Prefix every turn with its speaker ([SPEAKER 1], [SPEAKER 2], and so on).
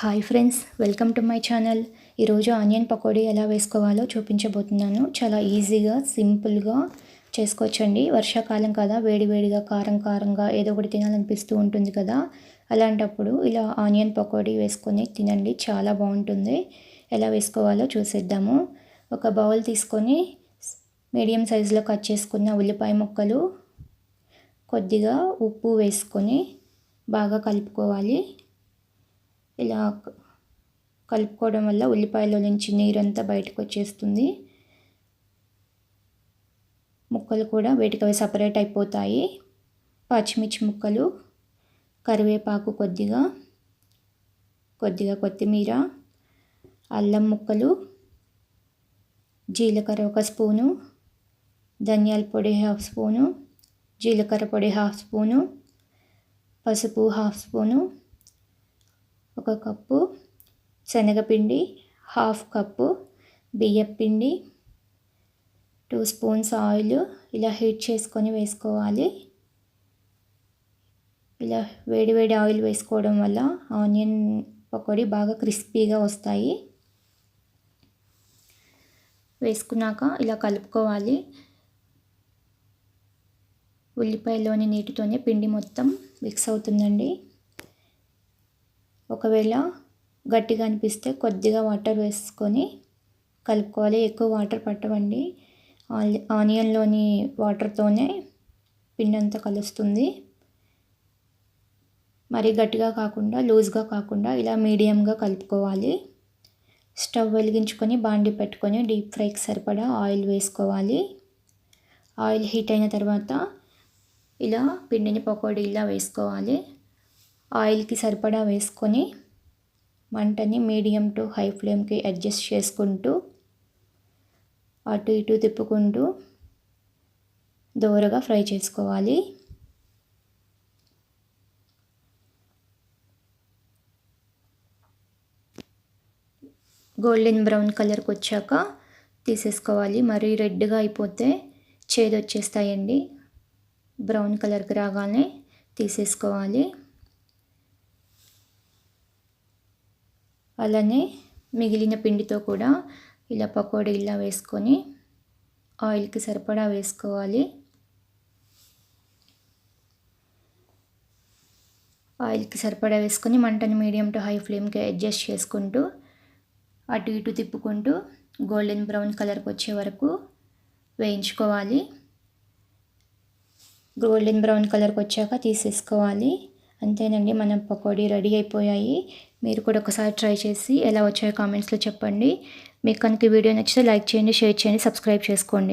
[SPEAKER 1] Hi friends, welcome to my channel. ఈరోజు onion pakodi ఎలా వేసుకోవాలో చూపించబోతున్నాను. చాలా ఈజీగా సింపుల్గా చేసుకోవచ్చండి. వర్షాకాలం కదా, వేడివేడిగా కారం కారంగా ఏదో ఒకటి తినాలనిపిస్తూ ఉంటుంది కదా. అలాంటప్పుడు ఇలా ఆనియన్ పకోడీ వేసుకొని తినండి, చాలా బాగుంటుంది. ఎలా వేసుకోవాలో చూసేద్దాము. ఒక బౌల్ తీసుకొని మీడియం సైజులో కట్ చేసుకున్న ఉల్లిపాయ ముక్కలు, కొద్దిగా ఉప్పు వేసుకొని బాగా కలుపుకోవాలి. ఇలా కలుపుకోవడం వల్ల ఉల్లిపాయలో నుంచి నీరంతా బయటకు వచ్చేస్తుంది. ముక్కలు కూడా వేటికవి సపరేట్ అయిపోతాయి. పచ్చిమిర్చి ముక్కలు, కరివేపాకు కొద్దిగా కొత్తిమీర, అల్లం ముక్కలు, జీలకర్ర 1 స్పూను, ధనియాల పొడి 1/2 స్పూను, జీలకర్ర పొడి 1/2 స్పూను, పసుపు 1/2 స్పూను, 1 కప్పు శనగపిండి, 1/2 కప్పు బియ్యపిండి, 2 స్పూన్స్ ఆయిల్ ఇలా హీట్ చేసుకొని వేసుకోవాలి. ఇలా వేడివేడి ఆయిల్ వేసుకోవడం వల్ల ఆనియన్ పకోడీ బాగా క్రిస్పీగా వస్తాయి. వేసుకున్నాక ఇలా కలుపుకోవాలి. ఉల్లిపాయలోని నీటితోనే పిండి మొత్తం మిక్స్ అవుతుందండి. ఒకవేళ గట్టిగా అనిపిస్తే కొద్దిగా వాటర్ వేసుకొని కలుపుకోవాలి. ఎక్కువ వాటర్ పట్టవండి, ఆనియన్లోని వాటర్తోనే పిండి అంతా కలుస్తుంది. మరి గట్టిగా కాకుండా లూజ్గా కాకుండా ఇలా మీడియంగా కలుపుకోవాలి. స్టవ్ వెలిగించుకొని బాండి పెట్టుకొని డీప్ ఫ్రైకి సరిపడా ఆయిల్ వేసుకోవాలి. ఆయిల్ హీట్ అయిన తర్వాత ఇలా పిండిని పకోడీలా వేసుకోవాలి. ఆయిల్కి సరిపడా వేసుకొని మంటని మీడియం టు హై ఫ్లేమ్కి అడ్జస్ట్ చేసుకుంటూ అటు ఇటు తిప్పుకుంటూ దోరగా ఫ్రై చేసుకోవాలి. గోల్డెన్ బ్రౌన్ కలర్కి వచ్చాక తీసేసుకోవాలి. మరి రెడ్గా అయిపోతే చేదు వచ్చేస్తాయండి. బ్రౌన్ కలర్కి రాగానే తీసేసుకోవాలి. అలానే మిగిలిన పిండితో కూడా ఇలా పకోడీ ఇలా వేసుకొని ఆయిల్కి సరిపడా వేసుకోవాలి. ఆయిల్కి సరిపడా వేసుకొని మంటని మీడియం టు హై ఫ్లేమ్కి అడ్జస్ట్ చేసుకుంటూ అటు ఇటు తిప్పుకుంటూ గోల్డెన్ బ్రౌన్ కలర్కి వచ్చే వరకు వేయించుకోవాలి. గోల్డెన్ బ్రౌన్ కలర్కి వచ్చాక తీసేసుకోవాలి. అంతేనండి, మన పకోడీ రెడీ అయిపోయాయి. మీరు కూడా ఒకసారి ట్రై చేసి ఎలా వచ్చాయో కామెంట్స్లో చెప్పండి. మీకు కనుక ఈ వీడియో నచ్చితే లైక్ చేయండి, షేర్ చేయండి, సబ్స్క్రైబ్ చేసుకోండి.